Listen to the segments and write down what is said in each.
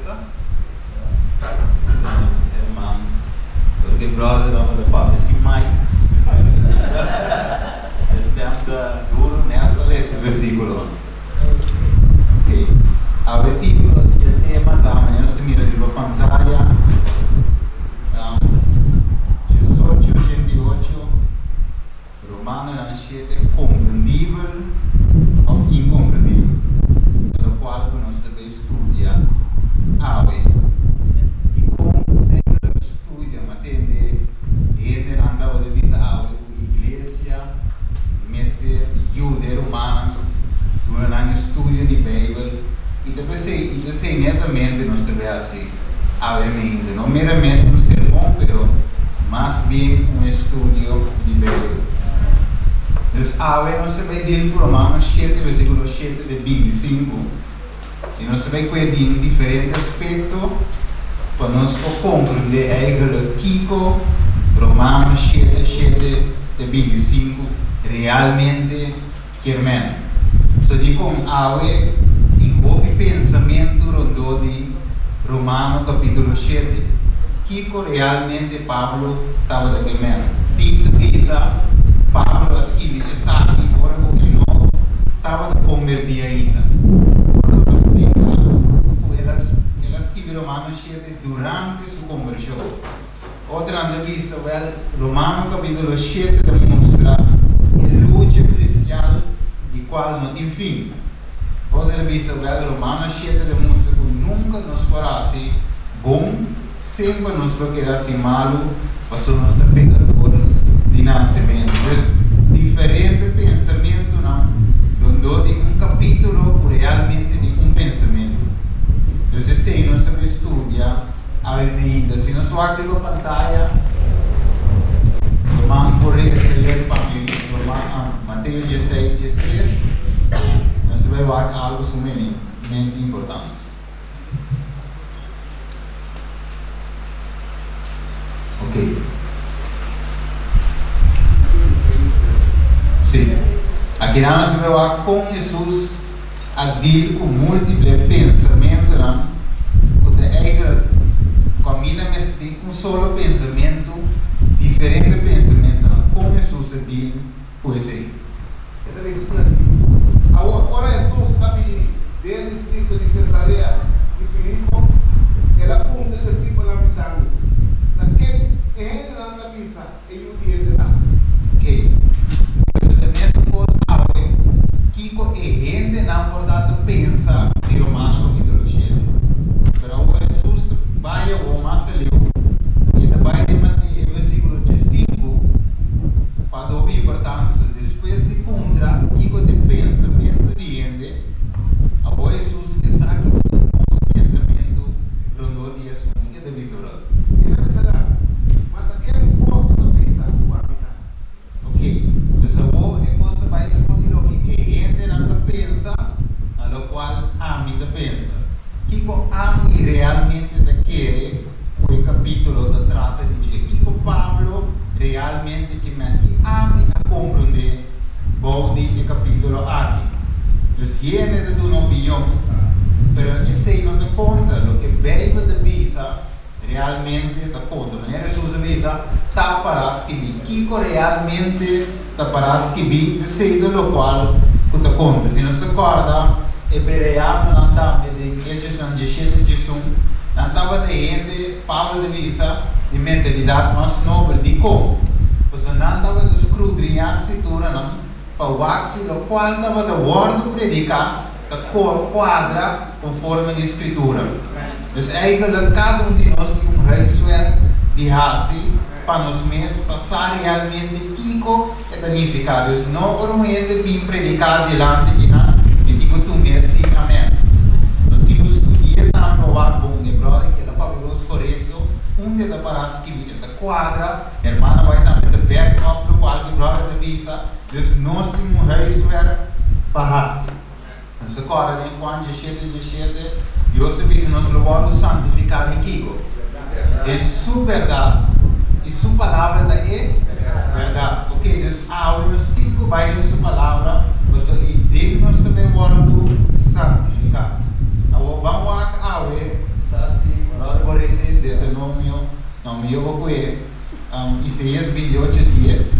essa? Irmão, porque brother não vai falar assim mais. Estamos duro nessa esse versículo. Ok. O título do tema da manhã se mira de pantalla. 1888. Romanos 7 compreendível ou incompreendível. Pelo qual nós também estudamos e como estuda, matende, ele anda a visa a igreja, mestre judeu romano, durante estudo de Bíblia, e depois se netamente nós também assim, não meramente um sermão, mas bem um estudo de Bíblia. Então, nós também dentro Romanos 7, versículo 7 de 25, e nós também conhecemos diferentes aspectos para nós compreender a igreja Kiko, Romanos 7, 7 de 25, realmente quer. So, di kung awe, igual pensamento rondo de Romanos capítulo 7, Kiko realmente Pablo estava da queimando. Tipo de visa, Pablo escreve essa e agora que não estava da convertir ainda. Ela escreve Romanos 7 durante sua conversão. Outra visa, Romanos capítulo 7 demonstra a luta cristã de qual não tem fim. Outra visa, Romanos 7 demonstra que nunca nos parece bom, sempre nos vai quedar assim malo, para nós ser pecador de nascimento. Diferente pensamento, não? Donde de capítulo realmente de pensamento. Então, se nós também estudamos a vida, se nós olhamos a pantalla, Romanos por ler para mim, Mateus 16, 13, nós vamos ver algo sumamente importante. Ok. Sim. Aqui nós vamos ver com Jesus a dir com múltiplos pensamentos, não? Caminha de um solo pensamento, diferente pensamento, não? Como Jesus a dir com esse aí. Então, isso é agora Jesus está dentro do distrito de Cesareia de Filipe, ela punta o discípulo na missão. Naquele que entra na cabeça, ele o dia lá. Ok. Nessa coisa, Kiko e gente não pode pensar de Romanos capítulo 7. Mas agora Jesus vai ao mais leu e vai manter o versículo 5 para ouvir importante. Depois de contra Kiko de pensamento de gente, agora Jesus está aqui com o nosso pensamento rondo de assunto que deve ser orado. Mas aquele posto da pizza, o habitat. Ok, então agora é coisa vai fazer o que a gente não pensa, a qual a mim pensa. Kiko ami realmente daquele o capítulo da trata de Kiko Pablo realmente que ami a compreender bom o capítulo aqui. Então, ele é de uma opinião, mas esse não te conta o que veio da visa realmente te conta. Maneira Jesus avisa, está para escrever. Kiko realmente está para escrever de ser do qual te conta. Se não se acorda, e Bereano não estava de Hechos 17, 18, não estava de gente, Pablo de visa, de mentalidade mais nobre, de como. Porque não estava de escrutínio a escritura, não, para o axi, o qual estava de word predicar, da quadra, conforme a escritura. Então, eigenlijk cada de nós tem rei de raça para nós mesmos passar realmente Kiko e danificar. Então, não normalmente vim predicar delante de nós. E digo tu mesmo, amém. Nós temos estudado para provar bom de brother, que ela pagou os corretos, onde ela para escrever da quadra, a irmã vai também de backup do qual de brother de visa, então nós temos rei para raça. Nós agora, em Juan 17, Deus te diz, nós louvamos santificado em Kiko. Em sua verdade, e sua palavra é verdade. Ok, então, nós Kiko vai em sua palavra, mas e Deus nós também guarda santificado. Agora, vamos a testemunho, não me eu vou Isaías 28:10.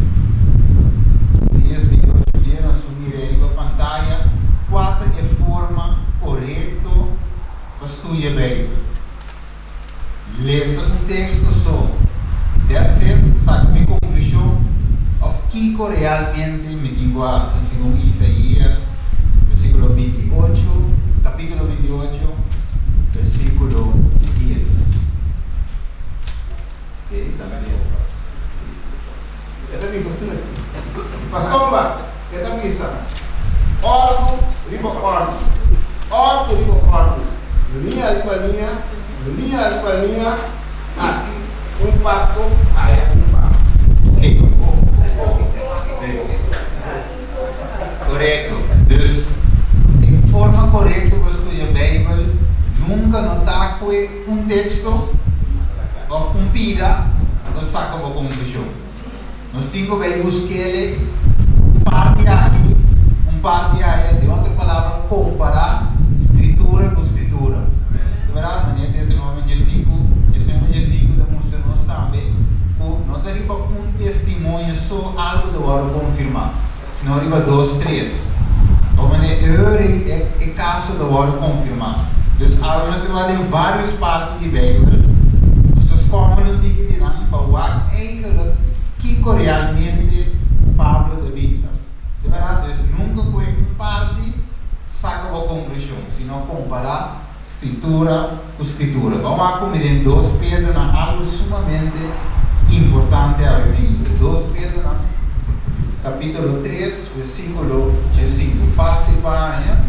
Isaías 28:10, nós vamos ver na pantalla qual é a forma correta para estudar a Bíblia. Leia um texto só. Deve ser, sabe, minha conclusão, of que realmente me tenho assim, segundo Isaías, versículo 28, capítulo 28, versículo 10. Esta misa assim, né? Pasomba, esta misa. Ordo, riba ordo. Ordo, riba ordo. Linha, riba linha. Linha, riba linha. Aqui, pacto, aí pacto. Correto. Dus, em forma correta, você estuda a Bíblia, nunca notar que texto ou pida, nós saca uma conclusão. Nós temos que buscar parte aqui, parte aí, de outra palavra, comparar escritura com escritura. De verdade, na Deuteronômio 5, demonstramos também que não deriva testemunho só algo de hora confirmar, senão deriva 2, 3. Então, é caso de hora confirmar. Então, agora nós temos em várias partes da Bíblia. Como não tem que tirar para o ar, que realmente Pablo dice. De verdade, nunca foi parte saca a conclusão, senão comparar escritura com escritura. Vamos a comer em 2 Pedro, algo sumamente importante a ver. 2 Pedro, capítulo 3, versículo 5. Fácil para,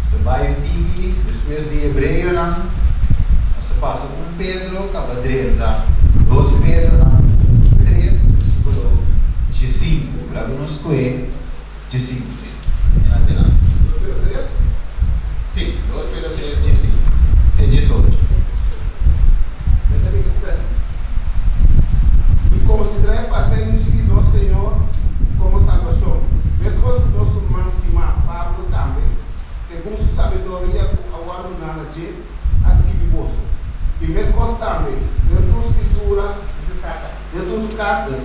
você vai aqui, depois de Hebreu, passa com Pedro, acaba 30, 2 Pedro, 3, versículo 5. Para nos coer, 5, sim. Em adelante. 2 Pedro 3? Sim, 2 Pedro 3, 5. É 18. Esta diz assim: e considerai passar em seguir nosso Senhor como salvação. Mesmo os nossos irmãos que Pablo também, segundo sua sabedoria, ao alunar de as que vivoso. E mesmo também, dentro da escritura, dentro dos cartas,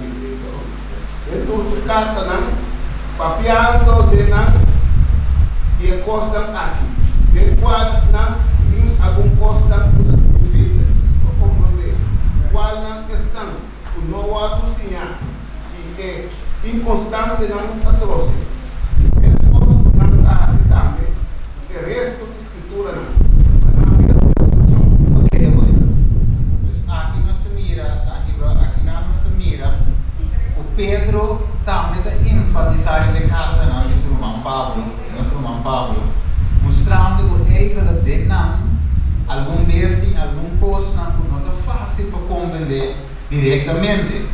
papiando de nada, e encostam aqui. De qual não diz algum costa difícil, ou compreender. Qual não questão, o não anunciar, e é inconstante não atroce. Mesmo não está assim também, o resto da escritura não. Pedro também está enfatizando a carta na nosso irmão Pablo, mostrando que ele tem algum vez algum coisa não é fácil para compreender diretamente.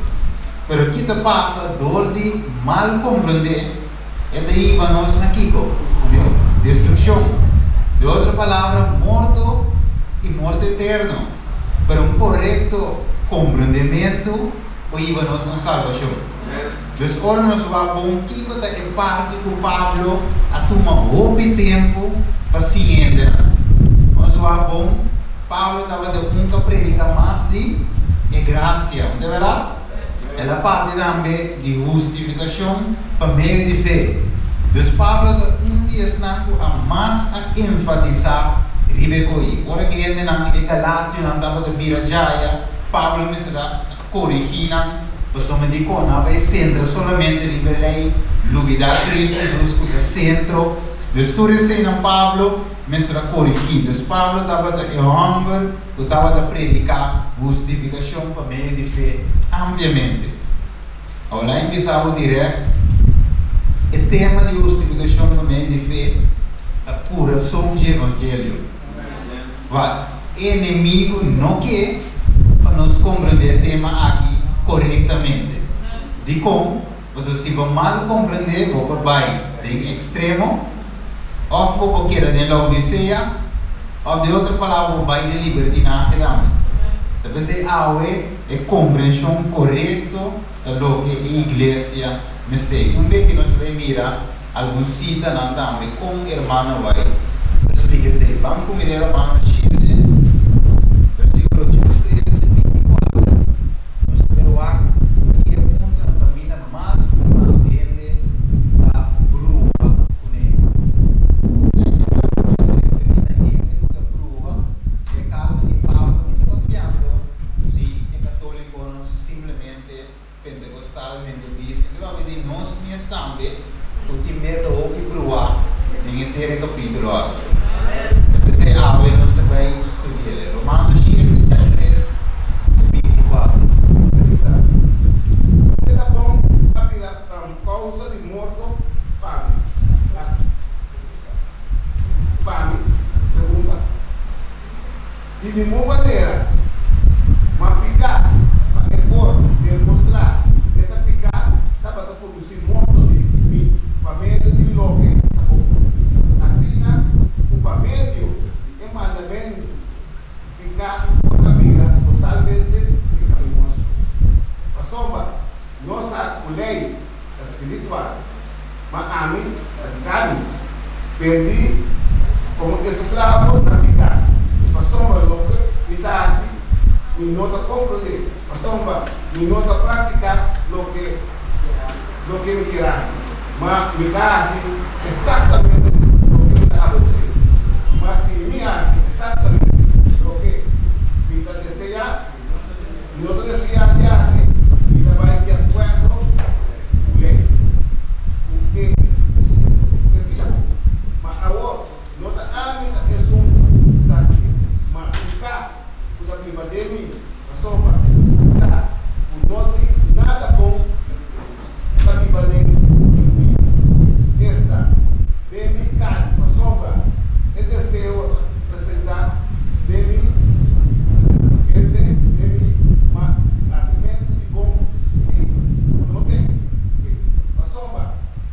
Mas o que te passa dor de mal compreender é daí para nós aqui, destruição. De outra palavra, morto e morte eterno. Para um correto compreendimento, iba nós na salvação. Então, ora nós vamos um pouco da parte que Pablo a tomar pouco tempo para se entender. Nós vamos, Pablo estava de nunca predicar mais de graça, não é verdade? Ela parte também de justificação para meio de fé. Então, Pablo dia a mais a enfatizar ribecoi. Ora que ainda não é Galátia, não estava de Birajaya, Pablo me será corrigindo. Você me diz que não vai centro solamente rivelei lugar Cristo Jesus que é centro. Depois recém Pablo me será corrigido. Pablo estava de homem que estava de predicar justificação para meio de fé ampliamente. Agora empezamos direto. O tema de justificação para meio de fé é a curação do evangelho. Vai, inimigo não quer para nos compreender o tema aqui corretamente. De como você se vai mal compreender, ou vai em extremo, ou porque queira de Laodiceia, ou de outra palavra, vai de libertinagem também. Então, se há a compreensão correta do que a igreja me está. Um dia que nós vamos mirar alguns citas também, como o irmão vai explicar. Vamos comer o irmão Chile, versículo 13. também, o time mete o que provar em inteiro capítulo. Depois é a ver nós também estudar. Romanos 7, 3, 24. Era bom a causa de morto, pergunta. De nenhuma maneira, mas picar, para demonstrar que esta picar estava a produzir morto de família de logo, tá bom? Assim, o família é mandamento picar com a vida totalmente pecaminosa. A sombra, nossa lei espiritual, mas a mim, a carne, perdi como escravo na picar. A sombra, me dá assim, me nota compreender. A sombra, me nota praticar o que me querasse. Mas me dá assim, exatamente o que me dá a você. Mas se me assim, exatamente o que me dá desejar, me nota desejar de assim, me dá vai de acordo com a lei. O que deseja. Mas agora, nota a mim é assim, mas ficar com a prima de mim, a sombra, está, não tem nada com a prima de mim. Esta, de mim, carne, a sombra, é desejo apresentar de mim, mas nascimento de bom, sim, não tem. A sombra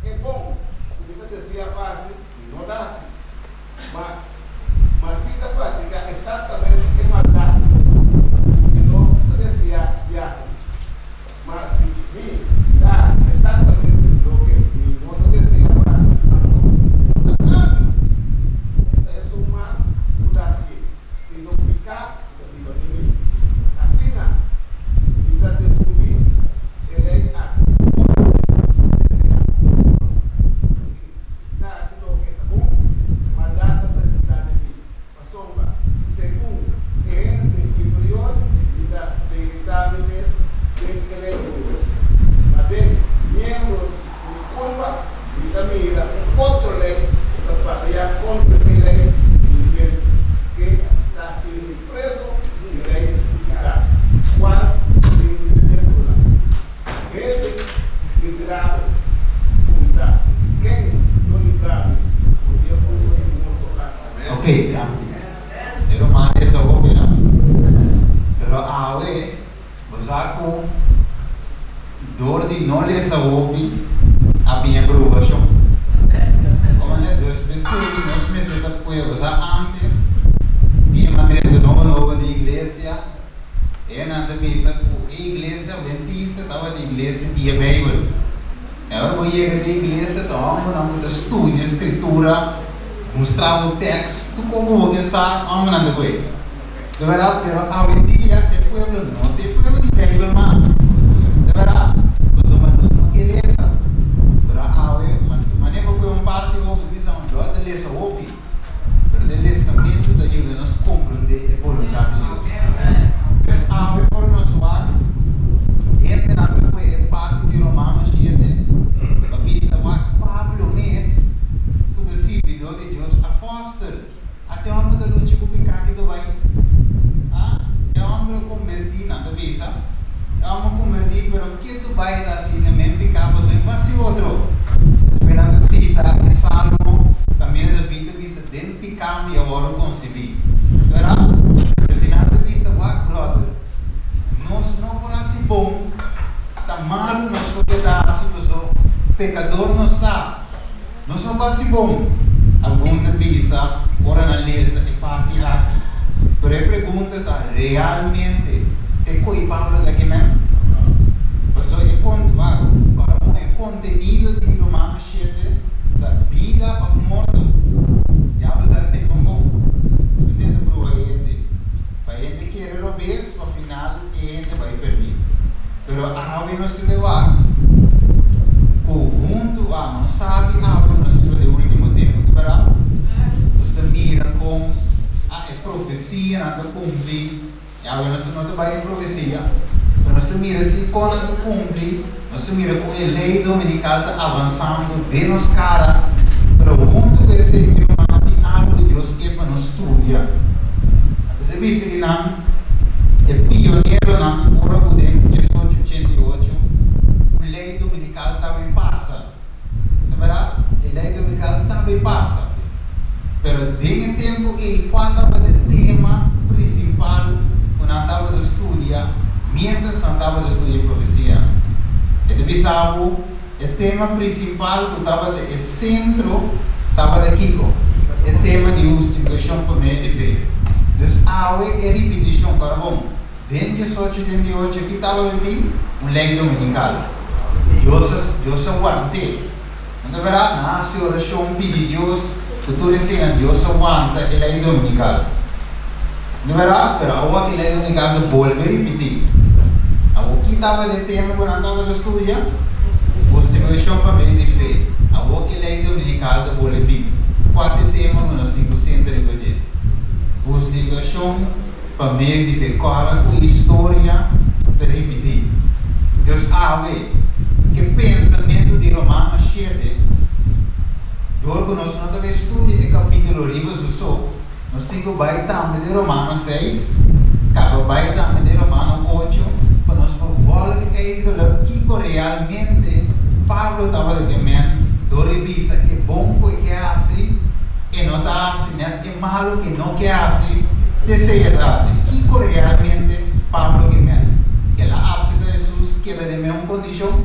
é bom, porque deseja fácil, não dá assim. Mas se a prática exatamente é maldade, que não deseja de assim. Mas se me dá exatamente o que não deseja assim, não é só mais mudança. Se não ficar, assim não. E da descobrir, ele é a desejar. Dá assim o que tá bom, maldade da cidade de mim. A sombra, segundo, é inferior e da veritáveis intelectuais. Mas tem membros de curva e da mira, outro lei, da batalha contra a lei que está sendo preso e lei de pecado. Qual ele miserável, comunidade. Quem não livrar, podia pôr em morto lá. Ok, ya. Pero más eso obvio, ¿no? Pero ahora, vos ako door die no les obvio a minha aprovação. Como né, Deus pensei, nós me senta pueblos antes, de maneira de nova de igreja, e na mesa a igreja adventista estava de igreja de Bíblia. Agora vou chegar de igreja, então vamos estudar a escritura, mostrar o texto, como você sabe, vamos andar com ele. De verdade, pero hoje em dia, o pueblo não tem pueblo de Bíblia mais. De verdade, os humanos não querem isso. Pero hoje, mas de maneira que uma parte da visão, não é de ler ouve, mas de ler somente de ajuda-nos a compreender a vontade de Deus. Mas hoje, por nosso lado, gente na que é parte de Romanos 7, a Bíblia Pablo mesmo, o discípulo de Deus, apóstolo, até o homem da luta com o pecado do vai. É o homem convertido na cabeça, é o homem convertido, mas o que tu vai dar assim, no mesmo pecado, você faz outro. Esperando cita, é salmo, também é da vida, diz, dentro do pecado e agora concebi. Verá? Se nada diz, brother, nós não parece bom, está mal, nós podemos dar assim, pecador não está. Nós não parece bom. Alguma visa, ora na lesa e parte lá. Pero a pergunta está realmente é culpável daqui mesmo? Porque é contenido de Romanos 7 da vida ou morte. Já você assim como você está provavelmente vai gente querer o bem, no final a gente vai perder. Pero a ave não se levar conjunto a não sabe a ave não se de último tempo, verdade? Você mira com a profecia não cumprir, a ave não vai em profecia. nós mira se quando te cumpre, nós mira com a lei dominical está avançando de nos cara, pero junto com esse irmão de algo de Deus que é para nos estudar. Até deve ser que não é pioneiro na hora do 1888, a lei dominical também passa. É verdade? A lei dominical também passa. Pero de tempo e quando estava de tema principal, quando estava de estudar, mientras estava de estudar profecia. E deve saber, o tema principal que estava de centro, estava de Kiko. O tema de justificação por meio de fé. Então, é repetição para bom. Dentro de 1888, aqui estava bem uma lei dominical. Deus aguenta. Não é verdade? Nasce oração, pede Deus, que tu ensina, Deus aguenta a lei dominical. Não é verdade? Mas agora a lei dominical não pode repetir. Aqui estava de tema quando estava de estudar, justificação para meio de fé. Agora a lei dominical não pode repetir. Quatro temas que nós temos sempre a fazer. Justificação para meio de fé. Qual a história de repetir? Deus sabe que pensamento de Romanos 7, logo nós não estamos estudando o capítulo Ribas do Sol, nós temos que vai também de Romanos 6, acaba vai também de Romanos 8, para nós voltar a que realmente Pablo estava dizendo, do revisa é bom que é assim, e não está assim, é malo que não é assim, deseja assim, que realmente Pablo quer que ela abse de Jesus, que ela dê uma condição,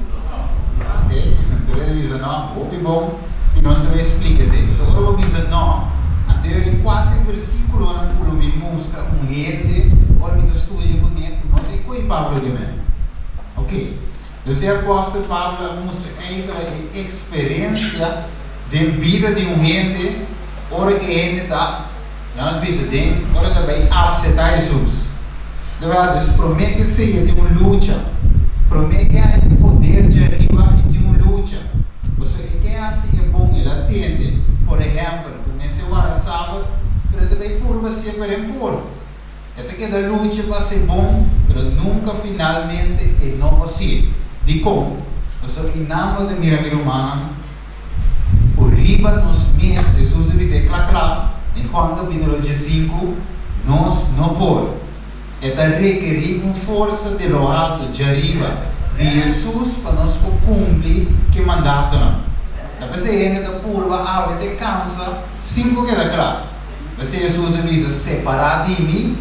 ok? Então ele diz não, o que bom, e nós também explica isso. Agora eu vou dizer não, até o 4 versículo onde me mostra gente, olha me estuda comigo, não tem coisa Pablo de mim, ok? Então o apóstolo Pablo mostra a experiência de vida de gente, hora que a gente está, nós dizemos, hora que vai aceitar Jesus. De verdade, promete que seja de uma luta, promete que há poder de arriba e de uma luta. Você que é assim é bom, ele atende. Por exemplo, nesse hora sábado, ele também por você para impor. Até que a luta vai ser bom, mas nunca finalmente é não possível. De como? Você em nome de miracle humana, por riba nos meses, Jesus diz, claro, enquanto o capítulo 5, nós não podemos. É requerir uma força de lo alto, de arriba, de Jesus para nós cumprir que mandato não. Depois você entra da curva, a te cansa, 5 queda claro. Mas Jesus diz, separar de mim,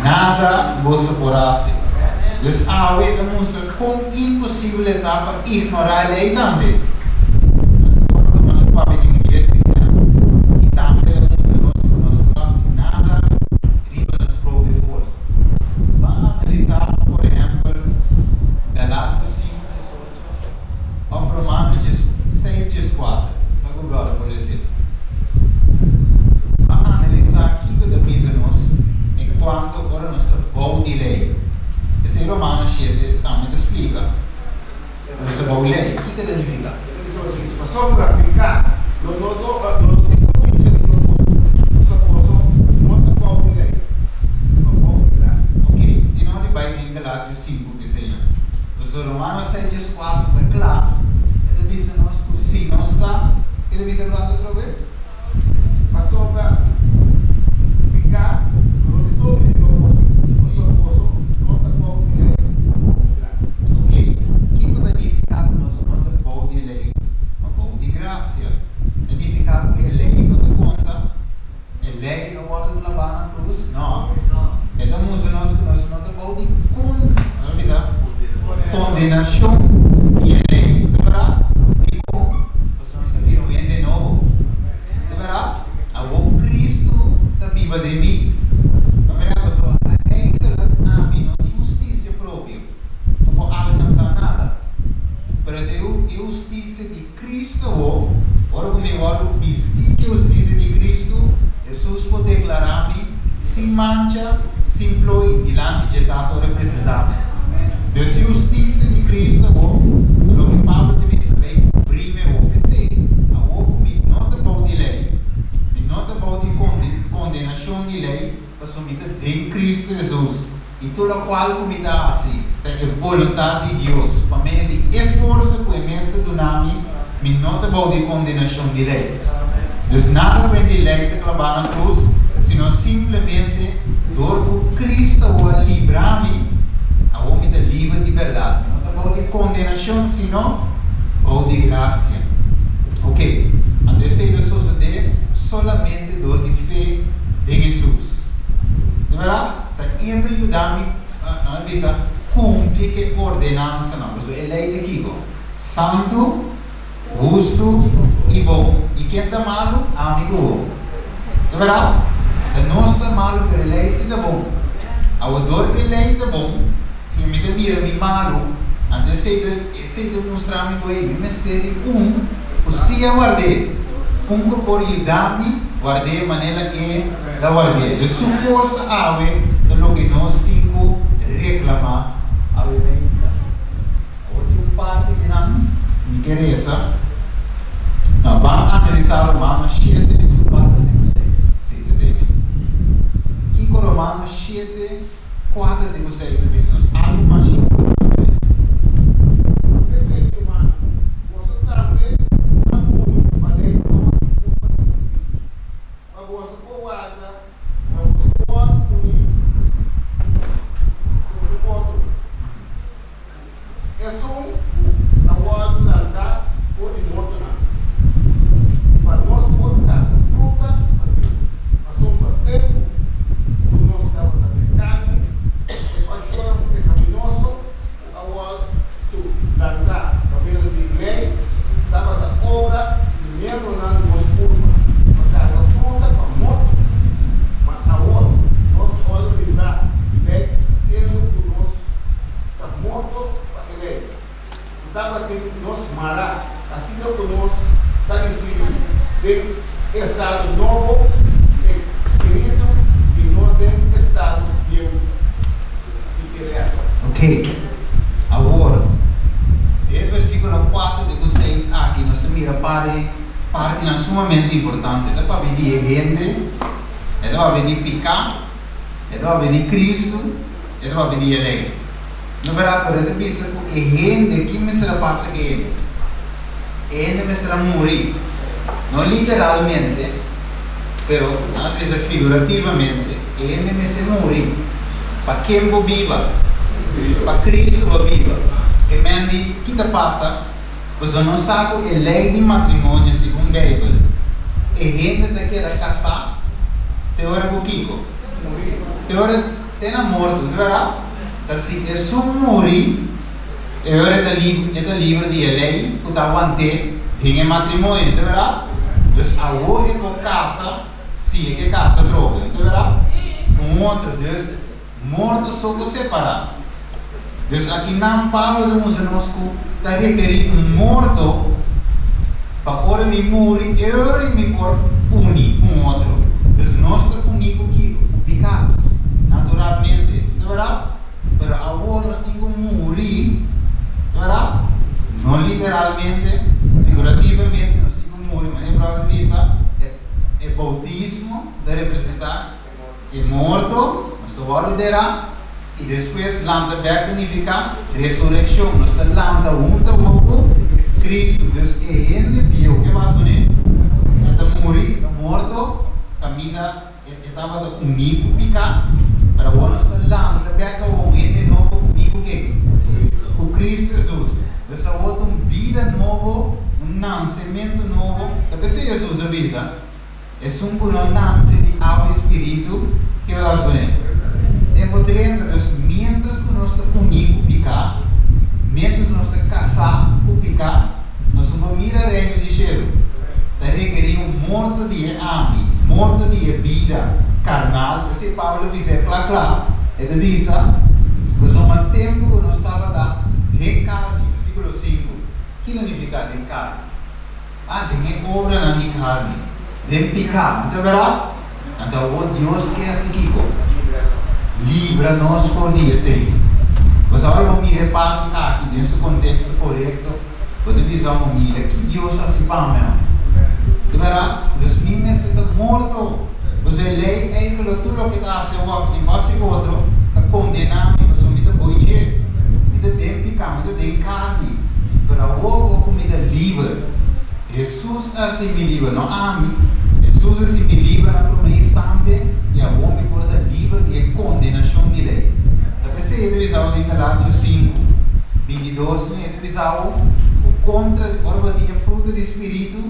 nada você poderá fazer. Então, a te mostra quão impossível é para ignorar a lei também. Nós não podemos ignorar cristão. E também ele mostra que nós não podemos nada, riba nas próprias forças. Vamos analisar, por exemplo, Galatas 5, ou Romanos 6, 4. Vamos agora, por exemplo. Vamos analisar o que diz-nos enquanto agora nós estamos de lei. Esse Romanos 7 também explica. Nós estamos de lei. O que significa? Ele diz o seguinte, só para aplicar, não ok, se não ele vai em Galatas 5 que seja. Os Romanos 6, 4 é claro. Ele diz-nos que se não está, ele diz agora outra vez. mas só para aplicar, não de todo Ok, o que significa nós não temos bom de lei, mas bom de graça? Significa que a lei não te conta, a lei não pode lavar na cruz? Não. Então, nós não temos bom de condenação e a lei deverá de como nós não viram de novo. Deverá, o Cristo da viva de mim. A primeira pessoa, a mim não tem justiça própria. Não vou alcançar nada. Mas a justiça de Cristo, ora como eu olho, vestir a justiça de Cristo, Jesus pode declarar-me sem mancha, sem ploi, diante de tanto representado. Deus a justiça de Cristo, o que Pablo deve também cumprir o que sei. A não te pode lei, não te pode condenação de lei, mas somente em Cristo Jesus. e tudo o qual comida assim, é vontade de Deus, para mim de esforço que nesta dinâmica, me não te vou de condenação de lei. Então nada vem de lei de clavar na cruz, senão simplesmente dor que Cristo vai livrar-me, a homem de livre de verdade. Não te vou de condenação, senão ou de graça. Ok? Então isso sucede solamente dor de fé de Jesus. De verdade? Está indo ajudar-me a cumprir que ordenança não. Então é lei de Kiko. Santo, justo e bom. E quem está malo, amigo. De verdade? Não está malo, porque a lei está bom. A dor que a lei está bom, e me mira me malo. Então sei demonstrar-me com ele. Mas tem o se eu guardei. Que por ajudar-me, guardei a maneira que la guardei. De sua força, de lo que nós temos reclamar a vida. Outra parte que não me interessa, vamos analisar Romanos 7, 4 e 6. Sim, eu tenho. Aqui com Romanos 7, 4 e 6, nós algo mais importante. Estado novo, espírito e não tem estado vivo e criado. Ok. Agora, o versículo 4 de 6 aqui, nós mira parte não sumamente importante. É para venir gente, é para venir picar, é para venir Cristo, é para venir a lei. Não verá, para ele pensa que gente que me será passa que ele, gente me será morrer. Não literalmente, pero às vezes figurativamente, ele me se morre para quem vou viva, para Cristo vou viva. Que mendi, o que te passa? Você não sabe a lei de matrimônio segundo a Bíblia. E gente que quer casar, te ora com Kiko, te ora tem morto, não é verdade? Então se é só morrer, é hora de livre de lei, que está aguantando, tem matrimônio, não é verdade? Então, agora é com casa, se é que casa droga, não é verdade? Com outro, Deus, morto só que separar. Deus, aqui não fala de nós que está requerindo morto para ora me morrer, e ora me por unir com outro. Deus, nós estamos unidos aqui, eficaz, naturalmente, não é verdade? Mas agora nós temos que morrer, não é verdade? Não literalmente, figurativamente, nós temos que morrer, mas é para missa, é bautismo, de representar, é morto, nós estamos a liderar, e depois lambda significa ressurreição, nós estamos lambda junto com Cristo, Deus é ele viu, que vai fazer? Então morrer, morto, caminha, estava unido, picar, para agora nós estamos lambda, com ele novo, unido com Cristo Jesus. Deus é outra vida nova, nascimento novo. É se Jesus avisa, é um nasce de água e espírito que vai fazer. É poder dos mientras que nós estamos unidos picar, mientras nós estamos casados com picar, nós vamos mirar o reino de céu. Está requerindo morto de ame, morto de vida carnal. Se Paulo diz, claro, é de visa, nós vamos tempo que nós estava de carne, versículo 5. O que significa de carne? Tem obra na de carne, de picar, não é verdade? Então, Deus quer assim, livra-nos por dia, Senhor. Mas agora vamos mirar parte aqui, nesse contexto correto, quando vamos mirar que Deus assim para mim. De verdade, Deus me está morto. Você lê tudo o que está a ser em base outro, a condenar assim me livra, não a mim. Jesus assim me livra na primeira instante e a homem porta livre de condenação de lei. Talvez você revisar em Galátios 5, 22, revisar o contra, agora tinha fruto do Espírito,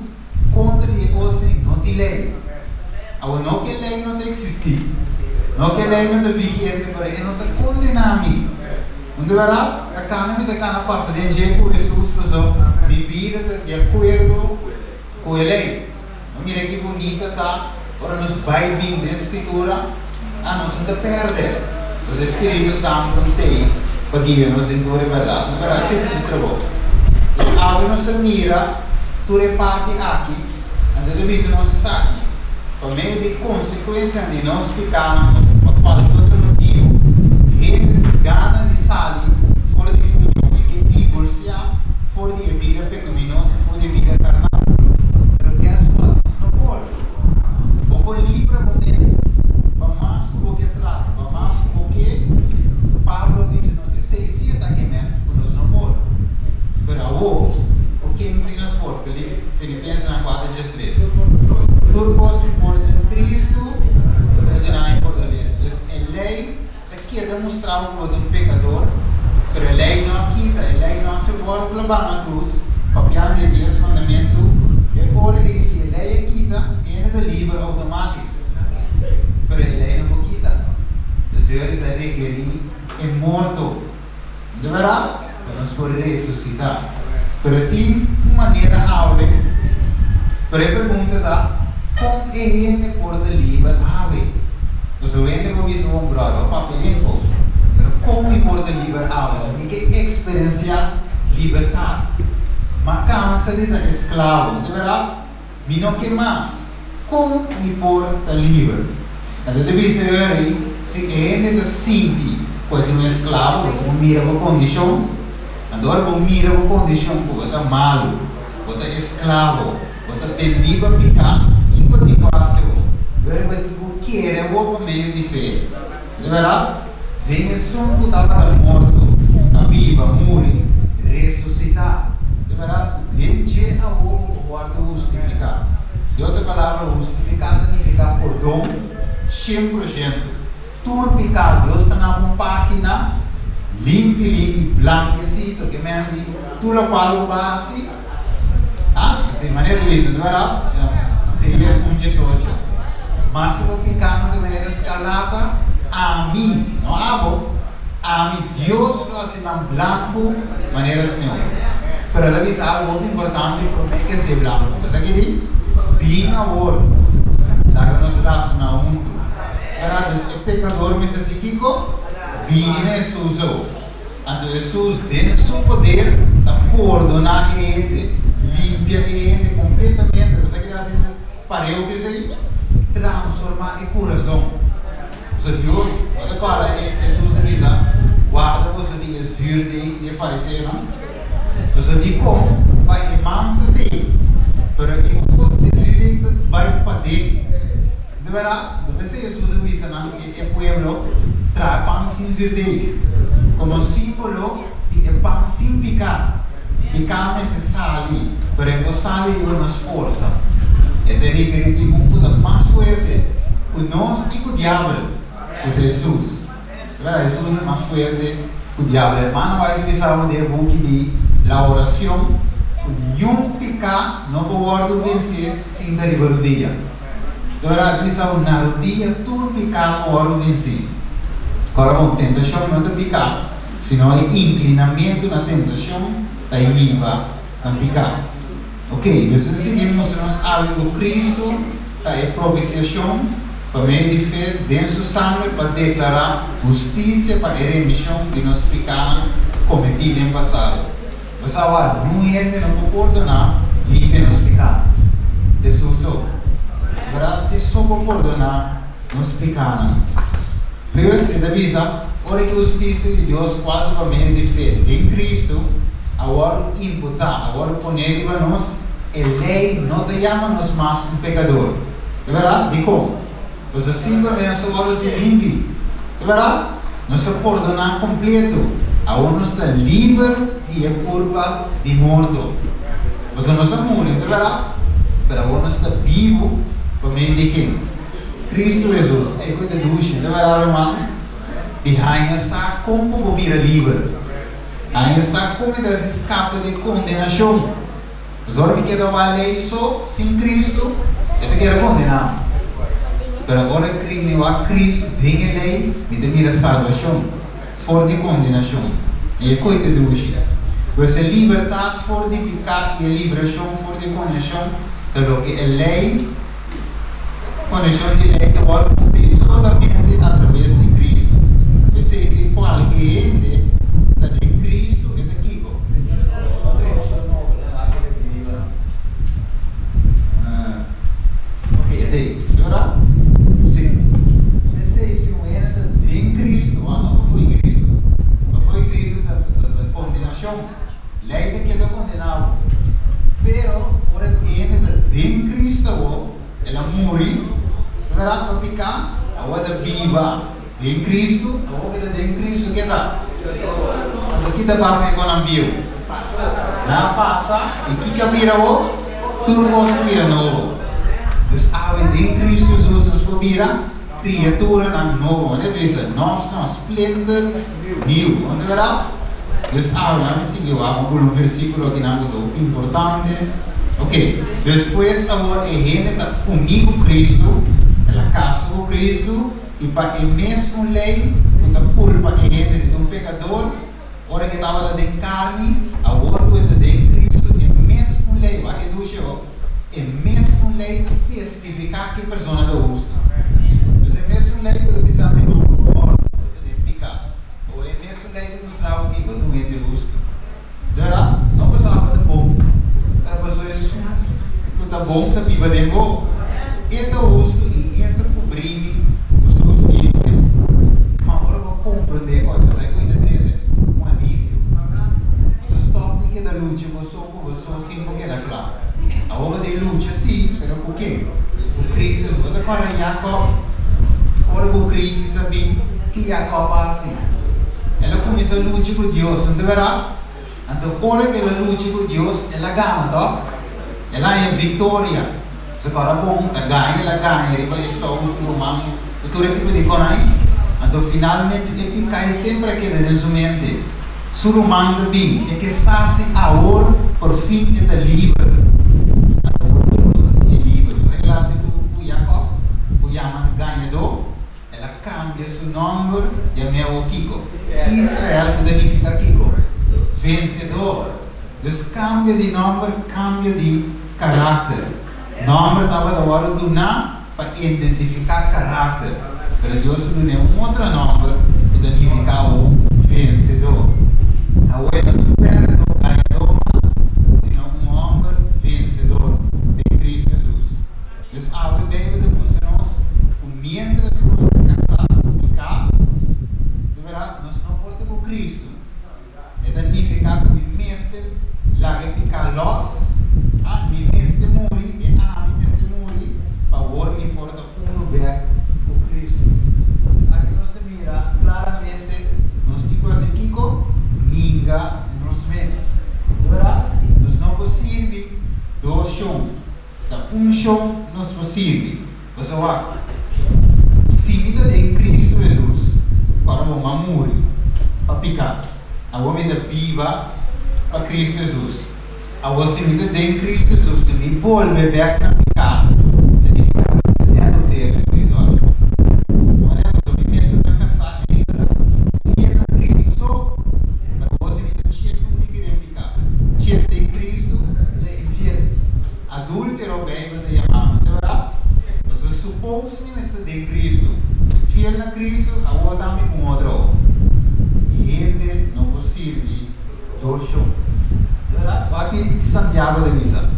contra a coisa não de lei. Agora não que a lei não existe, não que a lei não é vigente, mas ele não está condenando. Não deverá, a cana passa de jeito com Jesus, pessoal, bebida de acordo com a lei. Mira que bonita tá, agora nos vai bem da escritura, a não se perde. O Espírito Santo tem para guiar-nos dentro da verdade. Na verdade, sempre se trovou. Então, a não se mira, tu reparte aqui, antes de ver se não se sabe. Por meio de consequência de nós ficarmos, por qualquer outro motivo, gente gana de sair fora de união e que divorciar fora de vida pecaminosa, fora de vida carnal. Pero que as coisas não podem. Pouco livre começa, para mais que o que trata, para mais que o que Pablo disse, não de 600 aqui mesmo, que nós não podemos. Pero o que ensina nós por Filipenses na 4:3. Tudo posso importa em Cristo, não importa isso. A lei aqui é demonstrar o modo de um pecador, mas a lei não quita, a lei não agora clavar na cruz, copiar de 10 mandamentos, e agora se a lei quita, ele é livre automático, mas a lei não quita. O Senhor está requerido é morto, de verdade, para nos poder ressuscitar. Mas tem uma maneira áurea, para a pergunta da como é gente porta livre ave? Você vende para ver um brother, papel pouco. Mas como importa livre ave? Você tem que experienciar liberdade. Mas cansa de estar escravo, de verdade? E não que mais. Como importa livre? Então deve ser aí, se gente está sente que um escravo, que mira a condição, agora vou mirar a condição, porque está malo, porque está escravo, porque está vendido para ficar. Tipo de fase, tipo que era o meio de fé, de verdade, vem som que estava morto, a viva, morrer, ressuscitar, de verdade, vem a o guarda justificar. De outra palavra, justificar significa por dom, 100%. Tudo pecado, Deus está na uma página, limpo, blanquecito, que me diz, tudo qual vai assim, de maneira de isso, de verdade. Se esconde isso, mas se eu ficar de maneira escalada, a mim, não amo, a mim Deus lo hace en blanco, de maneira Senhor. Pero ela diz algo muito importante para mim que ser blanco. Mas aqui bem agora, da que nós damos na muito. Era o pecador me disse Kiko, bem Jesus. Então Jesus tem seu poder para perdonar a gente, limpar a gente completamente. Mas aqui assim pareu que se transformar em coração. Se Deus, olha para Jesus diz, guarda você de exílio de fariseu, não? Você diz como vai emansa de, pero os exílio vai para dentro. De verdade, deve ser Jesus diz não que o povo traz pão sem exílio, como símbolo de pão sem picar. Picar necessário, pero não sai de uma força. É ter que um pouco mais forte com nós e com o diabo, com Jesus. Jesus é mais forte que o diabo. Hermano, vai utilizar o book de la oração. Nenhum pecado não pode vencer sem derribar o dia. Agora, utilizar o dia, todo pecado pode vencer. Agora, a tentação não é pecado, senão é inclinamento na tentação, aí limpa o pecado. Ok, então seguimos nos hábitos do Cristo, a propiciação, para meio de fé, dentro do sangue, para declarar justiça, para a remissão de nossos pecados cometidos em passado. Mas agora, não pode perdonar, limpa nossos pecados. Jesus só. Agora, só pode perdonar nossos pecados. Deus avisa, ora que a justiça de Deus, quando para meio de fé em Cristo, agora imputar, agora poner para nós, a lei não te chama nós mais um pecador. É verdade? De como? Você simplesmente agora se limpe. É verdade? Nós se perdonar completo. Agora nós está livre de a curva de morto. Você não se morre, é verdade? Pero agora nós está vivo por meio de quem? Cristo Jesus. É coisa ducha, não é verdade, irmão? E ainda sabe como vira livre. Ainda sabe como ele escapa de condenação. Mas agora que uma lei só sem Cristo, ele quer condenar. Mas agora que a Cristo tem a lei, ele mira salvação, fora de condenação. E é coisa ducha. Você libertado fora de pecado e liberação fora de condenação. Então, que a lei, condição de lei, agora cumprir solamente através de Cristo. Esse é qualquer gente está de Cristo e daqui. Ok, até agora, sim. Esse é o ente de Cristo, não foi Cristo. Não foi Cristo da condenação. Lei de que está condenado. Pero, ora ente de Cristo, ela morre, para ficar, agora viva em Cristo, agora de Cristo que dá. O que está passando com a bio? Não passa, e que vira o? Tudo você vira novo. Então, de Cristo Jesus nos vira criatura na nova, né? Nós não splendor new, não é verdade? Então, vamos seguir um versículo que não é muito importante. Ok, depois agora a gente está comigo Cristo, ela casa com Cristo, e para a mesma lei, quando culpa a gente de um pecador, hora que estava de carne, agora quando de Cristo, a mesma lei, vai que ducha, a mesma lei testificar que a pessoa é justa. Então, a mesma lei que diz a mim, de pecado, ou a mesma lei que mostrar que você é justo. Então, não gostava de bom. Para vocês, tudo é bom, está viva de novo. Entra o justo e entra o brime, os seus filhos. Mas agora eu vou compreender, olha, você cuida disso, um alívio. Stop de que da luta, você sim, porque é claro. Agora de luta, sim, mas por quê? O Cristo, quando para Jacob, agora o Cristo sabe que Jacob passa. Ela começa a lutar com Deus, não é verdade? Então, ora que ela luta com Deus, ela ganha, tá? Ela é vitória. Se agora bom, ela ganha, ele vai só os humanos, todo tipo de coisas. Então, finalmente, ele cai sempre aqui na sua mente. Sur humano de bem, é que sabe agora, por fim, está livre. Agora, você é livre. Você lá, se o Jacob, o Yaman ganhador, ela cambia seu nome e é meu Kiko. Israel, que significa Kiko. Vencedor. Então, cambia de nome, cambia de caráter. Nome estava da hora do na para identificar caráter. Mas Deus deu outro nome para identificar o vencedor. Agora não perde o ganhador, mas senão um homem vencedor de Cristo Jesus. Então, a ideia de nós, mientras nós estamos casados com o pecado, de verdade, nós não portamos com Cristo. Identificar que o mestre lá que pica los, a mi mestre morre e a mi mestre morre, para o me importa ver com Cristo. Aqui nós mira claramente, nós temos aqui com ninga nos meses. De verdade, nós não possível dois chão, chão nós possível. Você vai, se vida de Cristo Jesus, para o morrer, para picar. A vida viva para Cristo Jesus. A você vida de Cristo Jesus, se me volve back na pecado, é adultério espiritual. Olha, você me está casado, e é na Cristo só, mas você vida cheio de pecado, cheio de Cristo, de infiel, adúltero bem de chamar, não é verdade? Você supôs que está de Cristo, fiel na Cristo, agora também com outro. Gente não possível do show. Aqui Santiago de Misa.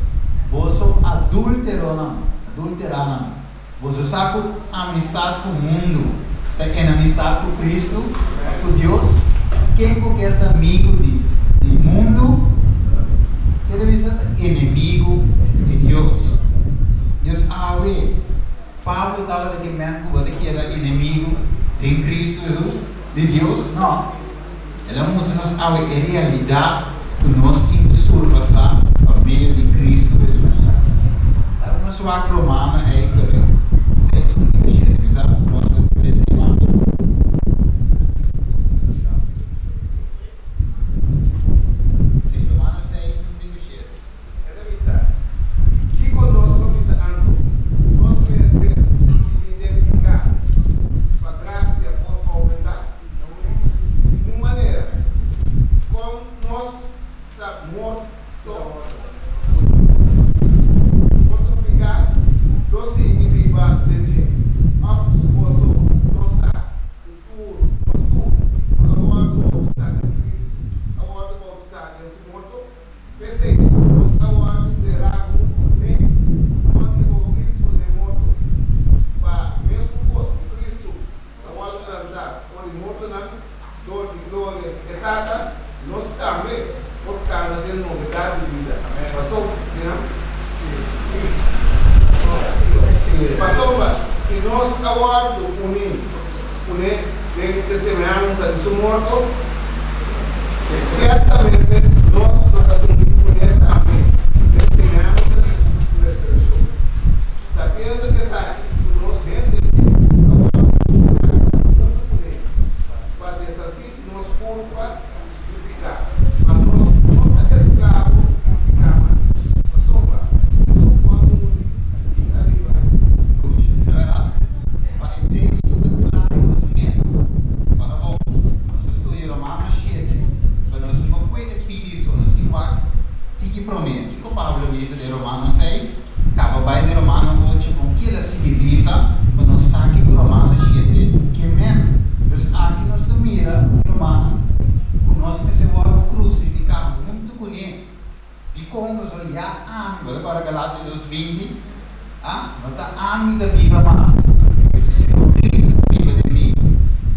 Você adulterana. Você sabe amistade com o mundo, tem amistade com Cristo, com Deus. Quem quer ser amigo do mundo, deve ser inimigo de Deus. Deus Pablo estava dizendo que era inimigo de Cristo Jesus, de Deus. Não. Ela mostra-nos a realidade que nós temos que surpassar por meio de Cristo Jesus. swak romana é correto. 6:7, exato, pronto, esse mano. Sim, Romana 6:7. É da missa. Que conosco missa ando. Nós conhecemos se identificar. Com a graça por aumentar. De uma maneira. Como nós está morto. Multiplicar. Doce e viva de afosou. Nossa cultura. Agora do sacrifício. Agora do sacrifício morto. Pensei, nós estamos de rago, nem onde o Cristo de morto, para mesmo gosto, Cristo, agora de andar, onde morto não, dor de glória eterna, nós também, por causa da novidade de vida. Passou, passou, se nós agora unir, tem que semelhança de seu morto, certamente nós também ensinamos a ressurreição. Sabendo que sabe que nós gente para desasir nos culpa de pecar. Mas nós não é escravo de pecar. Mas sombra, isso quando está livre. Para entender tudo claro nos meses. Para bom, nós estudamos Romanos 7, para nós não foi pedir só, nós temos que prometer. Que o Pablo diz de Romanos 6, acaba bem de Romanos 8, com que ele se divisa, para nós saque de Romanos 7, que mesmo. Então, aqui nós mira Romanos, por nós que se volta crucificar muito com ele. E como nós olhar agora Galatas 2:20, não está ame da viva mais. Se Cristo viva de mim.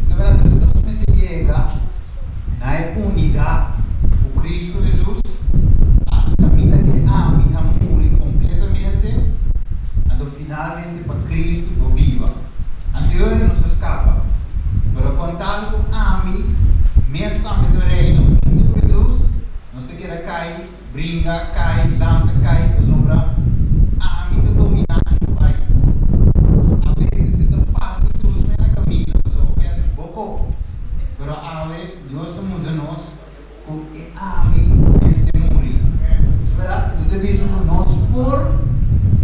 Na verdade, nós se chega na unidade, o Cristo Jesus. Caminha de ame, amor completamente, então finalmente para Cristo o viva. Anterior não se escapa, mas contado com ame, mesmo também do reino. Então Jesus, não se quer cair, brinca, cai, lanta, cai, sombra, ame de dominar e vai. A vezes se não passa Jesus na caminho, só é pouco, mas ame, Deus somos nós, com ame, este morrer. Verdade? Nós devemos nós por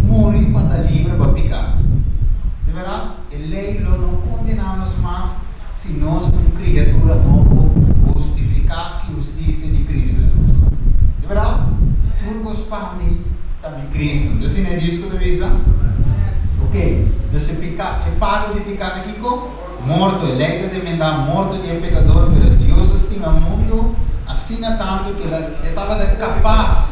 morrer para livre para pecar. De verdade? A lei não condenamos mais se nós somos criatura nova, justificar a justiça de Cristo Jesus. De verdade? Turcos para mim, também Cristo. Então, se não é disso que eu devo ok? Então, pecar, é pago de pecar aqui com morto. A lei de emendar morto de pecador, mas Deus estima o mundo assim tanto que ele estava capaz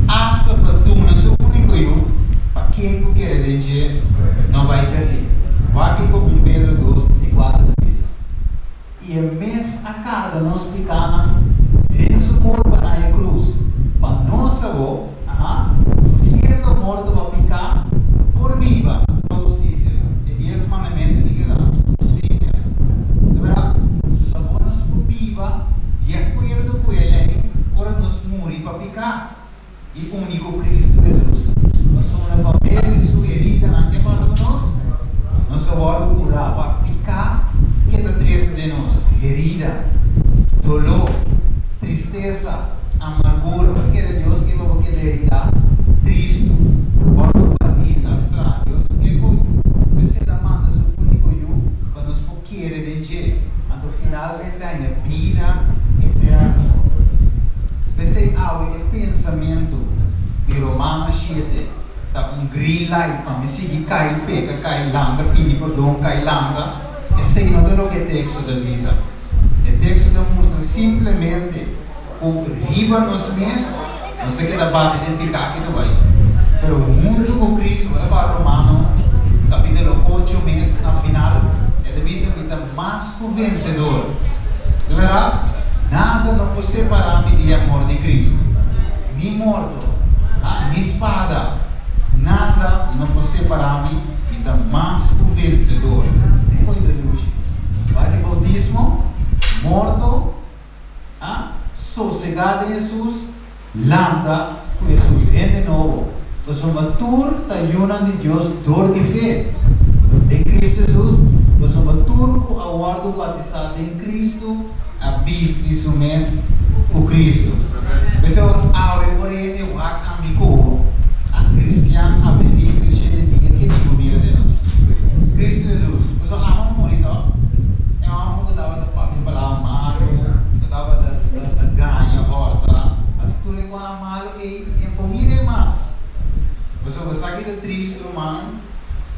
hasta para tu, não sou único eu, para quem tu quer dizer, não vai perder. Vai aqui com 1 Pedro 2:24 da vez. E a mês a cada nós pecados, dentro do corpo na cruz, para nós avô, sendo morto para pecar, por viva, para justiça. É 10 mandamentos que dá, justiça. De verdade? Os avós nos por viva, de acordo com a lei, ora nos morrer para pecar. E único Cristo Jesus. Nós somos uma família e sua herida na que faz de nós. Nós agora curar para picar que está triste de nós. Herida, dolor, tristeza, amargura. Porque é Deus que vai querer herida. Triste, porto batir, lastrar. Deus que cuida. Você da manda seu único eu para nós querer dizer. Então finalmente a vida eterna. Você há o pensamento de Romanos 7, tá green light para me seguir cai peca, cai lambda, pedi perdão, cai lambda. Esse não é o que o texto da visa. O texto da mostra simplesmente o riba nos mês, não sei que da base identificar que não vai. Mas o mundo com Cristo, vai para Romano, capítulo 8 mês, afinal, é de visa que está mais vencedor. De verdade? Nada não pode separar-me do amor de Cristo. Nem morto, nem espada. Nada não pode separar-me do mais vencedor. Que coisa de hoje. Vai de bautismo, morto, sossegado em Jesus, lanta com Jesus de novo. Você matur da união de Deus dor de fé. De Cristo Jesus, você matur com a ordem batizada em Cristo, a vista isso mesmo com Cristo. Você abre oriente o amigo, a cristiano adventista de dia que digo mira de nós. Cristo Jesus, você ama muito, eu amo que dava da papi para malo, que dava da ganha horta, as tu le com a malo e comida mais. Você aqui da triste romano,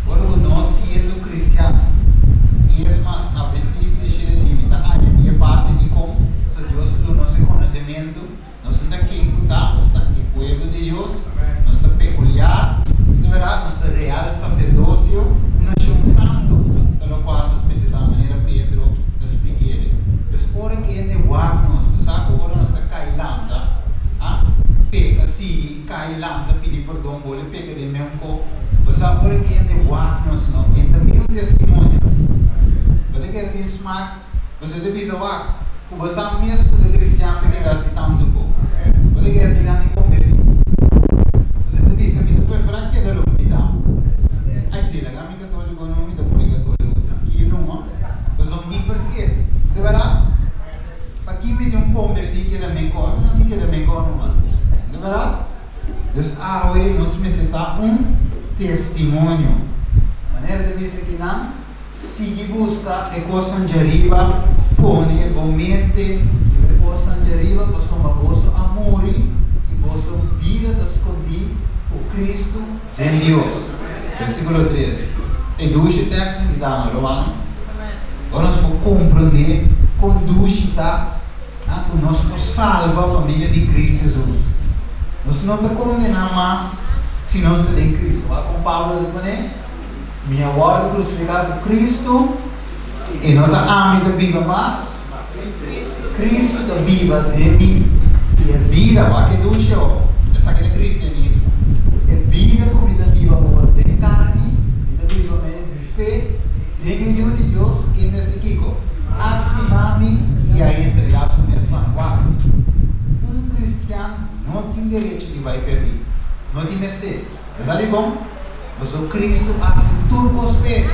agora nós sendo cristiano, e é mais adventista de dia a parte de como se Deus do nosso conhecimento, nós estamos aqui nós estamos aqui povo de Deus, nós estamos peculiar, de verdade, nosso real sacerdócio, nação santo, pelo qual nós precisamos, maneira Pedro explicar. Então, ora que é de guarda-nos, sabe, ora nós estamos cailando, pega assim, cailando, pedir perdão, vou pega de mim um pouco, você ora que é de guarda-nos, e também testemunho. Você quer ter smart, você deve saber, você mesmo de cristiano que dá se tanto pouco. Você quer ter nem convertido. Você deve saber, depois falar que é da lumidade. Aí sim, a gama católica não me dá por católico tranquilo, não? Você não me persegue. De verdade? Para que me deu convertido que é da mengon, não que é da mengon, não? De verdade? Então, hoje nós precisamos testemunho. Maneira de ver que não? Se busca e coisa de arriba, põe mente, e coisa de arriba, você vosso amor e vossa vida de esconder o Cristo em Deus. Versículo 13. E dois textos que dá no Romano. Agora nós podemos compreender, conduz o nosso salva a família de Cristo Jesus. Nós não te condenamos mais se nós estamos em Cristo. Com Paulo de minha ordem crucificada por Cristo e não da âmbito viva mais Cristo da viva de mim e a vida vai que duche essa que é cristianismo é vida como da viva de carne da viva de fé de união de Deus que nesse kiko estimar-me e a entregar a sua mesma guarda. Cristiano não tem direito de vai perder, não tem mestre, sabe como? Mas o Cristo acertou com os pés.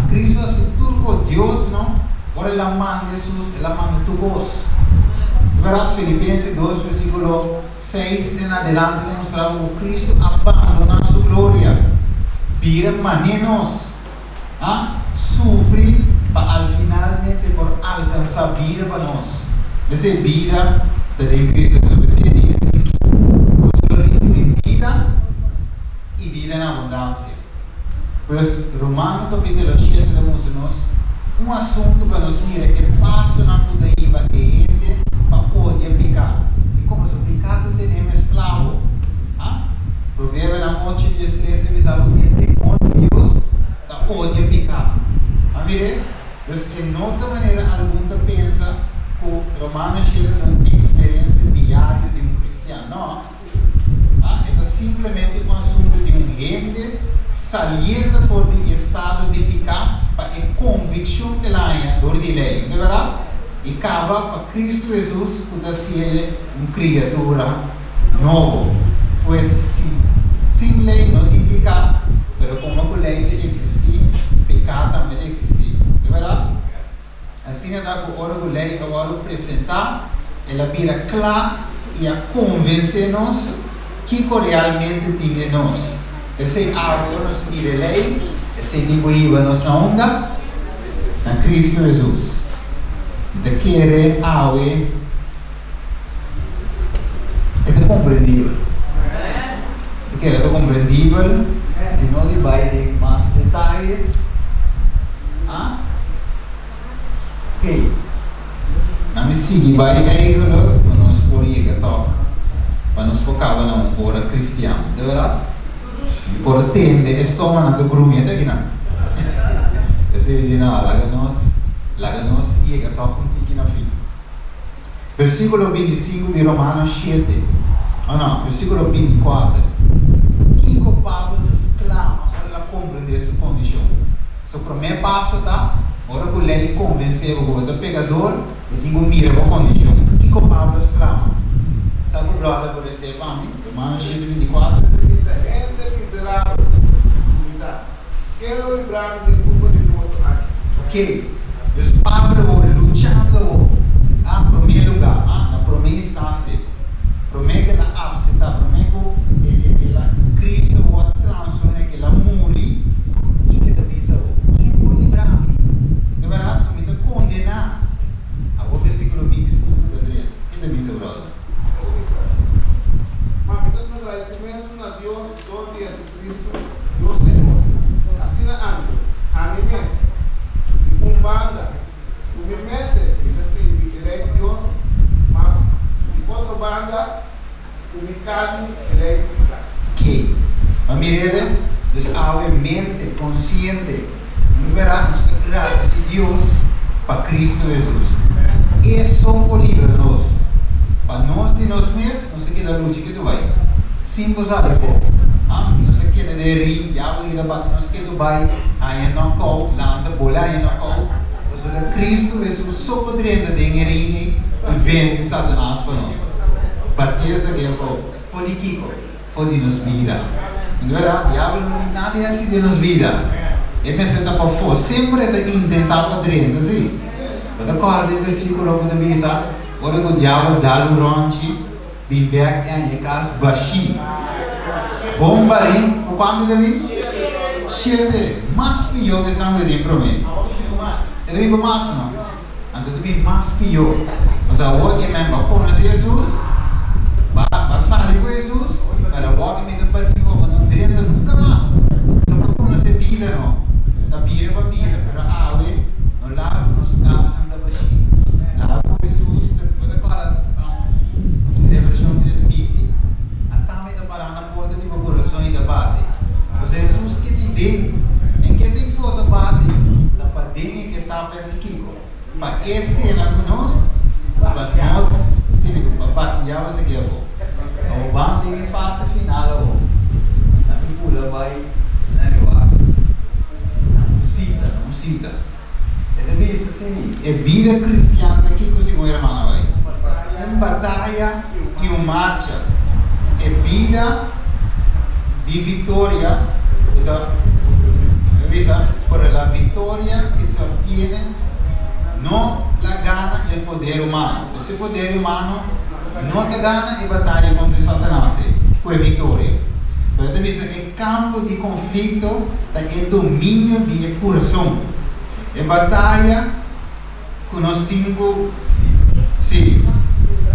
Cristo acertou com Deus, não? Agora ele manda Jesus, ele manda tu voz. Verdade, Filipenses 2, versículo 6 em adelante, mostra que Cristo abandona sua glória. Vira manenos. Sofre para finalmente por alcançar vida para nós. Essa é vida de Cristo. Essa é vida. E vida em abundância. Pois Romano capítulo 7 damos-nos assunto para nos mirar que passo na podaíba de gente para poder pecar. E como se o pecado tem escravo. Provérbio na noite de estresse avisava que tem de Deus da poder pecar. Amém? Pois em outra maneira alguma pensa que o Romano chega a uma experiência diária de cristiano. Não. É simplesmente um assunto de um gente saliendo fora do estado de pecar para a convicção de la dor de lei, de verdade? E acaba para Cristo Jesus que ser uma criatura nova. Pois sem lei não tem pecado, mas como a lei de existir, pecado também existir, de verdade? Assim é que a hora que a lei agora apresentar, ela vira clara e a convencer-nos que realmente tem nós. Esse água nos mira lei, esse dibuíba nos onda, a Cristo Jesus. De querer água, é compreendível. De querer é compreendível, de não vai de mais detalhes. Ok. Na me siga, vai aí, para nós poder para nos focar na hora cristiana, de verdade? Por tende, estômago na grumeta aqui não. Esse é o laga nós e que está com tiki na fim. Versículo 25 de Romanos 7. Versículo 24. Que o Pablo exclama para compreender essa condição. O primeiro passo tá, ora que o lei convenceu o pecador, eu tenho mira com a condição. Que o Pablo exclama? Sabe o brother por esse pami? Romanos 7:24. Dice, gente miserable, unidad. Quiero librarme del culpa de nuestro aquí. Ok. Deus abre o luchando a primeiro lugar, na primeiro instante. Promete que ela absenta, promete que ela Cristo vai transformar, que ela morre e que ela diz, quem vai livrar? É verdade, se me condenar. O versículo 25 da 3. Quem ela diz, brother? Mami, tanto agradecimiento a Dios, todo día de Cristo, Dios Señor. Así na ando, a mí mesmo. E banda, o me mete, e assim, ele é Deus, mas e outra banda, o me carne, ele é edificado. Ok. A mirada, dus a mente consciente, liberarmos a graça de Deus para Cristo Jesus. E só por livre nós. Para nós de nós mesmos, não se queda luta que tu vai. Simples ali, pô. Não se queda de rir, já vou ir a bater, não se queda vai. Aí não cau, lá anda bola, aí não cau. Ou seja, Cristo Jesus só poderia de rir e vence Satanás para nós. Partia essa aqui, pô. Foi de Kiko, foi de nos vida. Agora, diabo não tem nada assim de nos vida. E me senta para fora, sempre de intentar para dentro, assim. Mas agora, o versículo que diz, ora que o diabo dá o ronchi, bimbeak em casa, baixi. Bombari, o quanto diz? 7. Mais pior que estamos de para mim. Eu digo mais, não? Então, eu digo mais pior. Mas a outra que me vapor Jesus, vai sair com Jesus, ela volta e me dá para ti, mas não treina nunca mais. Só para não ser vida, não. Da bira para bira, para a ave, no lago, nos casos, anda baixinho. Lá com Jesus, depois agora, reversão de Espírito, a também da parar na porta de meu coração e da bate. Mas Jesus que te deu, em que te for da bate, da padinha que está para esse Kiko. Para esse cena conosco, para nós, sim, para partilhar esse aqui, o banco tem que fazer final, a pula vai, não cita. Ele diz assim, é vida cristiana que o meu irmão vai. Batalha e marcha. É vida de vitória. Por a vitória que se obtiene, não la gana o poder humano. Esse poder humano não te gana e batalha contra Satanás, com a vitória. Então, é campo de conflito, é domínio do coração. É batalha que nós temos, sim,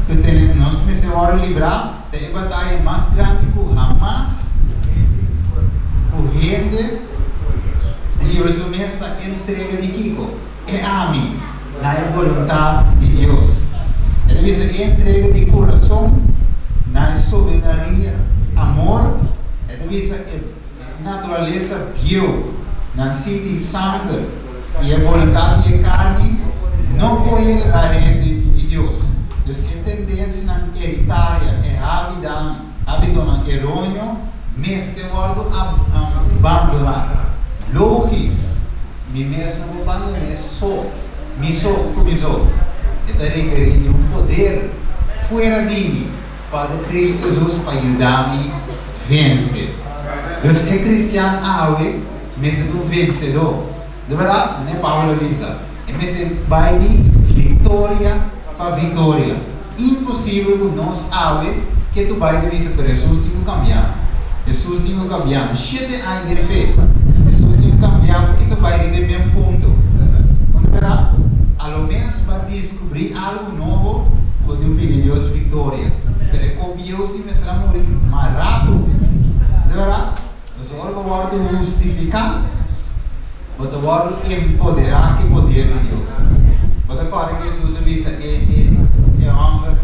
que nós precisamos livrar, é batalha mais grande que jamais, o gente, e resume esta entrega de Kiko, é a mim, na vontade de Deus. Ele diz, é entrega de coração, na soberania, amor, ele diz, é natureza bio, na de sangue, e a vontade de carne, não pode a rede de Deus. Então, a tendência hereditária é hábito errôneo, mas de modo abandonar. Logis, me mesmo abandonei só, me começou. Então, requer de poder fora de mim, para Cristo Jesus, para ajudar-me a vencer. Então, é cristiano, mas é um vencedor. De verdade, não é Paulo diz, mas vai de vitória para vitória. Impossível que nós que tu vai de para Jesus tem que cambiar. Jesus tem que cambiar. 7 anos de fé. Jesus tem que cambiar porque tu vai de mesmo ponto. De verdade, ao menos vai descobrir algo novo, pode pedir a Deus vitória. Mas com Deus se me será morrer mais rápido. De verdade, nós agora vamos justificar. Mas agora empoderar que poder de Deus. Mas agora que Jesus diz é homem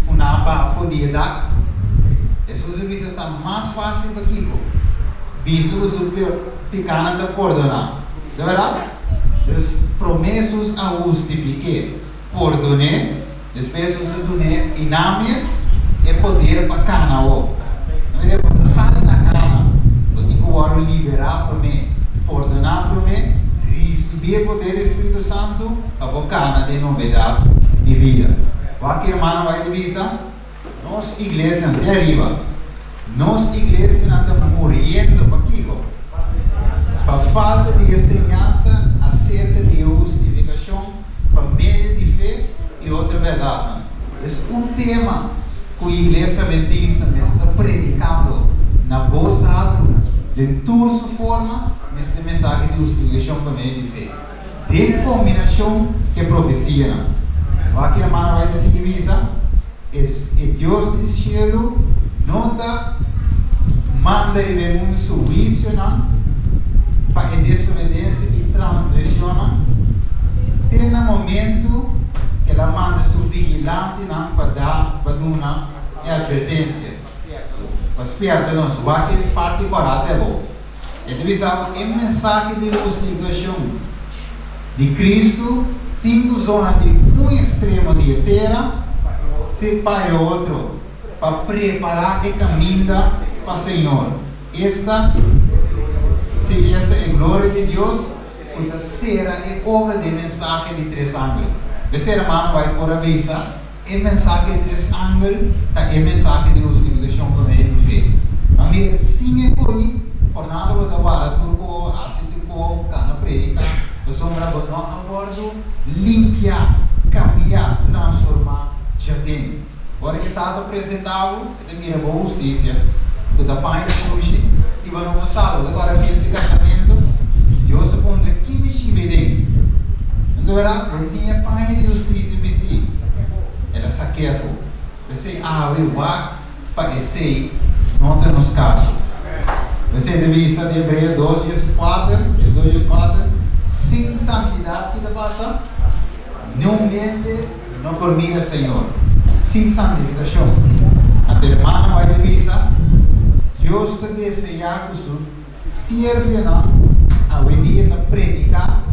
com uma fodida. Jesus diz que está mais fácil para Kiko. Isso que super pequena da perdonar. De verdade? As promessas a justificar. Perdonar, depois você donar inames é poder para cana. Não é quando sai na cana, porque eu vou liberar para mim. Perdonar para mim, receber o poder do Espírito Santo, a bocana de novidade de vida. Qualquer irmão vai dizer, Nossa igreja de arriba. Nossa igreja está morrendo para aqui. Para falta de enseñança acerca de justificação, para meio de fé e outra verdade. É um tema que a igreja adventista está predicando na voz alta, de toda sua forma, nesta mensagem de justificação para meio de fé. De combinação que profecia. Aqui a mão vai dizer que é Deus do céu, nota, manda ele um juízo para a desobediência e transgressão. Tem um momento que ela manda seu vigilante para dar a advertência. Para esperar-nos, o que parte para é bom. Então, a mensagem de justificação de Cristo tem zona de um extremo de terra para o outro, para preparar o caminho para o Senhor. Esta é a glória de Deus, e terceira é a obra de mensagem de três ângulos. A terceira mano vai por a vista, a mensagem de três ângulos, é a mensagem de justificação por meio de fé. A minha sim é hoje, por nada vou dar turco, assistir cana predica, a sombra vou não abordo, limpar, cambiar, transformar, jardim. Agora que está apresentado, é mira boa justiça, que da pai de sushi, e vai no sábado, agora fez esse casamento, Deus se põe aqui me chive. Então, eu tinha pai de justiça vestido. Ela está careful. Você vai parecer, não tem nos casos. Você deve vista de Hebreus 2:4, sem santidade que passa, não mente, não permite Senhor. Sem santificação. A irmã vai de vista, Deus te deseja que o serve a venir a predicar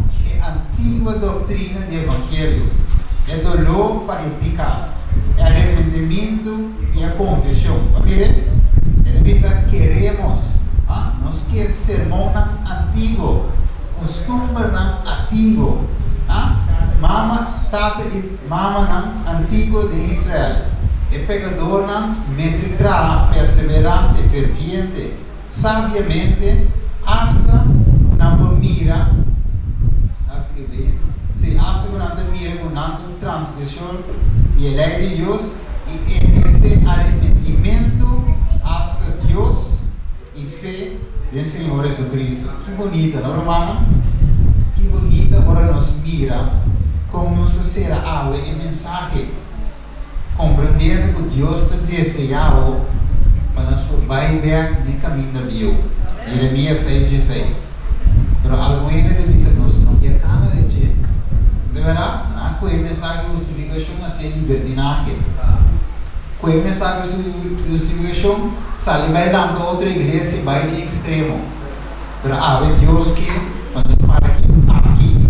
a antiga doutrina do Evangelho. É dolor para implicar, é arrependimento e a confissão. Ele diz que queremos, nós que sermão antigo, costume antigo, mama tata e mama antigo de Israel. É pecador mestra, perseverante, ferviente, sabiamente, hasta una mira, hasta una mira con una transgresión y el ley de Dios y en ese arrepentimiento hasta Dios y fe del Señor Jesucristo. Qué bonita, ¿no, hermano? Qué bonita ahora nos mira como nos será agua el mensaje, compreendendo que Deus te desejava para nós vai ver no caminho de Deus. Jeremias 6:16. Mas alguém deve dizer, nós não quer nada de ti. De verdade, não com a mensagem de justificação assim libertinagem. Com a mensagem de justificação, sai vai dando outra igreja e vai de extremo. Mas há Deus que quando para aqui,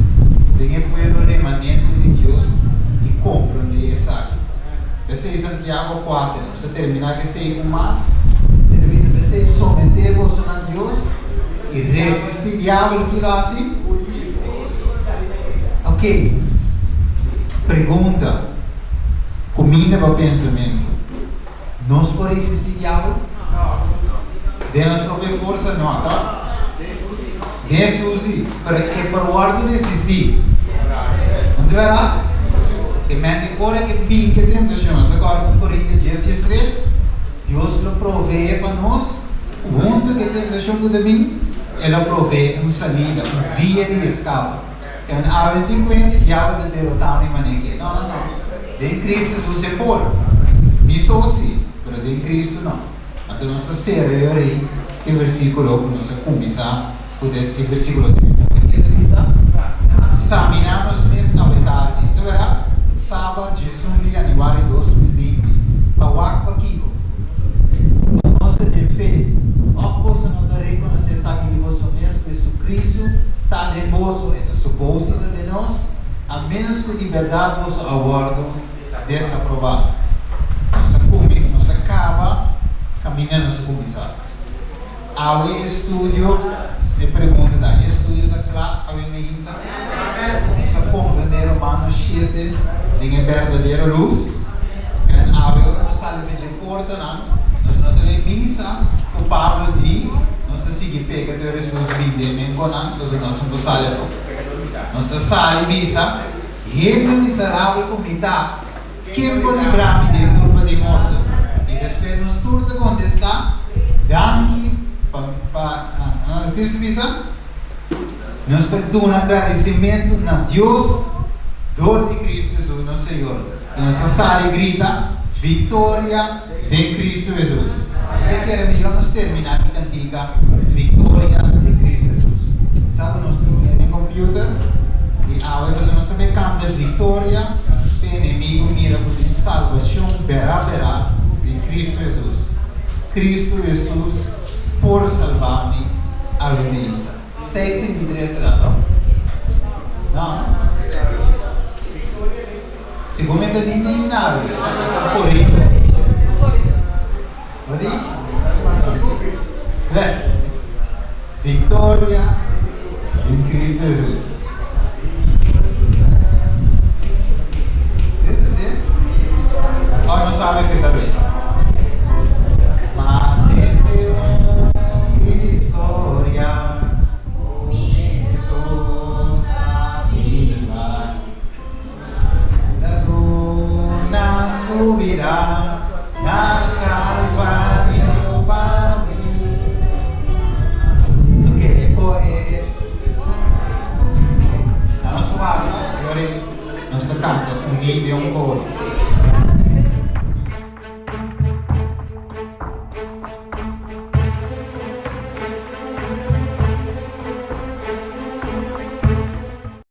tem o povo remanente de Deus e compreende essa. Esse é Santiago 4, se terminar que sei com mais, ele diz que se someter-vos a Deus e resistir o diabo que lá assim. Ok, pergunta, combina para o pensamento, nós podemos resistir o diabo? De nossa própria força não, tá? Jesus, para que para o ar de resistir, não é verdade? Que mente agora que bem que tentações, agora com Coríntios 10:3, Deus lo provee para nós, junto que tentação que também, Ele provee uma saída, uma via de escape. E a gente encontra o diabo de derrotar em maneira. Não. De Cristo Jesus se pode. Isso sim, mas de Cristo não. Então nós estamos serios aí, que versículo que nós começar, que versículo de examinamos mesmo a verdade, não é verdade? Sábado, 18 de janeiro de 2020, para o aqui. Nós temos fé. Após nós reconhecer que você mesmo, Jesus Cristo, está em vós, é supósito de nós, a menos que de verdade você aguarde desaprovado. Nós acaba caminhando nessa começar. Há um estudo de pergunta da estudo da classe, há uma pergunta. Nós compreender Romanos 7 tem a verdadeira luz. E há sale fece porta, nós não temos visa, o Pablo diz, nós seguimos pega de Jesus vinde, mengo nós não sale nós sale visa, gente miserável comitar, quem pode livrar-me de turma de morto? E depois nós tudo contestar, danke, para Cristo visa, nós damos um agradecimento a Deus, dor de Cristo Jesus, nosso Senhor. E nós sale e grita, vitória de Cristo Jesus. E que era melhor nós terminar a antiga, vitória de Cristo Jesus. Sabe, nós temos no computer, e agora nós também cantamos vitória, o inimigo mira por salvação, verá, de Cristo Jesus. Cristo Jesus, por salvar-me, alimenta. 6:33 não? Não. Sicuramente ninguém nada. Corrido. Vitória